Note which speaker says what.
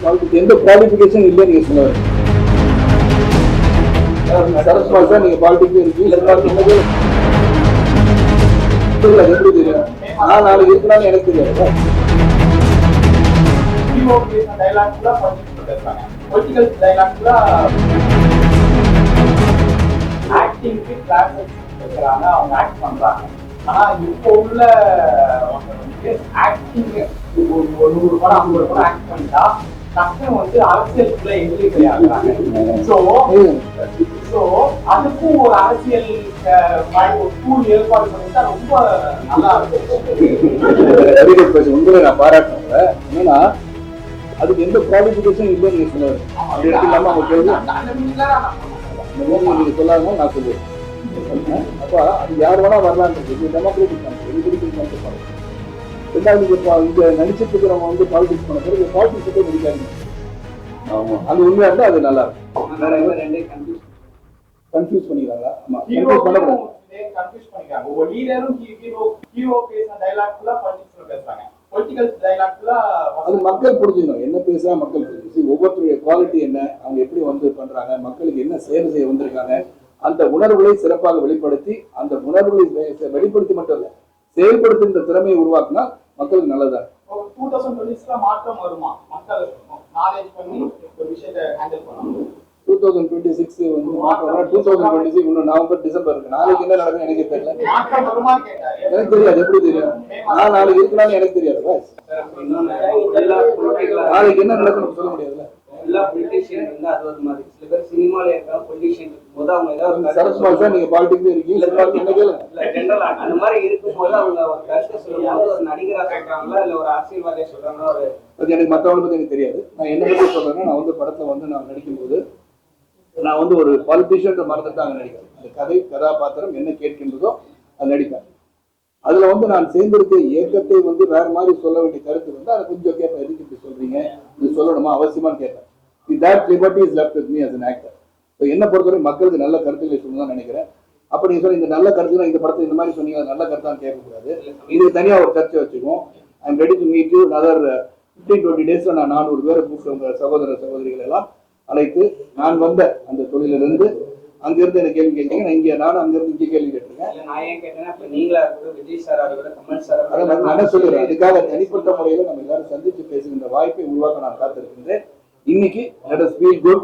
Speaker 1: எந்த குவாலிஃபிகேஷன் இல்லை நீங்க சொல்லுவாரு சரஸ்மா சார் நீங்க பாலிட்டிக்ஸ் இருக்கீங்க எப்படி தெரியும் நான் நாளைக்கு இருக்கலாம்னு எனக்கு தெரியாது
Speaker 2: அவங்க ஆக்ட் பண்றாங்க. ஆனா இப்போ உள்ள ஆக்டிங் 100 படம் 50 படம் ஆக்ட் பண்ணிட்டா டக்குனு வந்து அரசியலுக்குள்ள என்ட்ரி கிடையாதுறாங்க. ஸோ அதுக்கும் ஒரு அரசியல் ஒரு டூல் ஏற்பாடு பண்ணிட்டா ரொம்ப நல்லா இருக்கும்.
Speaker 1: உங்களை நான் பாராட்டுறேன். என்னன்னா அதுக்கு எந்த குவாலிஃபிகேஷன் இல்லைன்னு நீங்க சொல்லுவாரு. அப்படி இல்லாம நீங்க சொல்லாம நான் சொல்லுவேன். அப்ப அது யார் வேணா வரலான்றது டெமோக்ராட்டிக் கண்ட்ரி. ரெண்டாவது இங்க நடிச்சிட்டு இருக்கிறவங்க வந்து பாலிடிக்ஸ் பண்ண பிறகு பாலிடிக்ஸே முடிக்காது. ஆமா அது உண்மையா இருந்தா அது நல்லா இருக்கும். கன்ஃபியூஸ் பண்ணிக்கிறாங்களா? ஆமா கன்ஃபியூஸ் பண்ணக்கூடாது.
Speaker 2: கன்ஃபியூஸ் பண்ணிக்கிறாங்க. ஒரு லீடரும் ஹீரோ பேசுற டயலாக்ல பாலிடிக்ஸ்ல பேசுறாங்க. பொலிட்டிக்கல் டயலாக்ல
Speaker 1: அது மக்கள் புரிஞ்சுக்கணும். என்ன பேசுறா மக்கள் புரிஞ்சுக்கணும். ஒவ்வொருத்தருடைய குவாலிட்டி என்ன, அவங்க எப்படி வந்து பண்றாங்க, மக்களுக்கு என்ன சேவை செய்ய வந்திருக்காங்க, அந்த உணர்வுகளை சிறப்பாக வெளிப்படுத்தி அந்த உணர்வுகளை வெளிப்படுத்தி மட்டும் இல்ல செயல்படுத்துகின்ற திறமையை உருவாக்குனா மக்களுக்கு நல்லதா.
Speaker 2: 2026 மாற்றம் வருமா? மக்கள் நாலேஜ் பண்ணி ஒரு விஷயத்தை ஹேண்டில் பண்ணணும்.
Speaker 1: 2026 வந்து மாற்றம் 2026 இன்னும் நவம்பர் டிசம்பர் இருக்கு. நாளைக்கு என்ன நடக்கும் எனக்கு தெரியல.
Speaker 2: மாற்றம் வருமா கேட்டாரு.
Speaker 1: எனக்கு தெரியாது. எப்படி தெரியும்? நான் நாளைக்கு இருக்கலாம்னு எனக்கு தெரியாது. நாளைக்கு என்ன நடக்கும்னு சொல்ல முடியாதுல்ல.
Speaker 3: எல்லா பொலிட்டிஷியன் வந்து அது ஒரு மாதிரி சில பேர் சினிமால இருக்க பொலிட்டிஷியன் போது அவங்க ஏதாவது
Speaker 1: சரஸ்மா சார் நீங்க பாலிடிக்ஸ் இருக்கீங்க என்ன கேளுங்க.
Speaker 3: இல்ல ஜெனரலா அந்த மாதிரி இருக்கும்போது அவங்க ஒரு கருத்தை சொல்லும்போது ஒரு நடிகரா சொல்றாங்களா இல்ல ஒரு அரசியல்வாதியா சொல்றாங்களா?
Speaker 1: அது எனக்கு மற்றவங்களை பத்தி எனக்கு தெரியாது. நான் என்ன பத்தி சொல்றேன்னா நான் வந்து படத்துல வந்து நான் நடிக்கும்போது நான் வந்து ஒரு பாலிட்டிஷியன் மறந்துட்டு அங்கே நடிக்கிறேன். அந்த கதை கதாபாத்திரம் என்ன கேட்கின்றதோ அது நடிப்பேன். அதுல வந்து நான் சேர்ந்திருக்க இயக்கத்தை வந்து வேற மாதிரி சொல்ல வேண்டிய கருத்து வந்து அதை கொஞ்சம் கேட்பேன். எதுக்கு இப்படி சொல்றீங்க, இது சொல்லணுமா அவசியமானு கேட்பேன். That liberty is left with me as an actor. So என்ன பொறுத்தவரை மக்களுக்கு நல்ல கருத்துக்களை சொல்லணும்னு நினைக்கிறேன். அப்ப நீங்க சொல்ல இந்த நல்ல கருத்து இந்த படத்தை இந்த மாதிரி சொன்னீங்க நல்ல கருத்தான்னு கேட்கக்கூடாது. இதுக்கு தனியா ஒரு சர்ச்சை வச்சுக்குவோம். I am ready to meet you other 15-20 டேஸ்ல நான் 400 பேரை கூப்பிட்டு சகோதர சகோதரிகள் எல்லாம் அழைத்து நான் வந்த அந்த தொழிலிருந்து அங்கிருந்து எனக்கு கேள்வி கேட்டீங்க. நான் இங்க நானும் அங்கிருந்து இங்கே கேள்வி கேட்டிருக்கேன்.
Speaker 3: நான் ஏன் கேட்டேன்னா இப்ப நீங்களா இருக்கட்டும் விஜய் சாரா இருக்கட்டும் கமல் சாரா
Speaker 1: அதை நான் என்ன சொல்லுறேன். இதுக்காக தனிப்பட்ட முறையில நம்ம எல்லாரும் சந்திச்சு பேசுகின்ற வாய்ப்பை உருவாக்க நான் காத்திருக்கின்றேன். இன்னைக்கு let us feel good.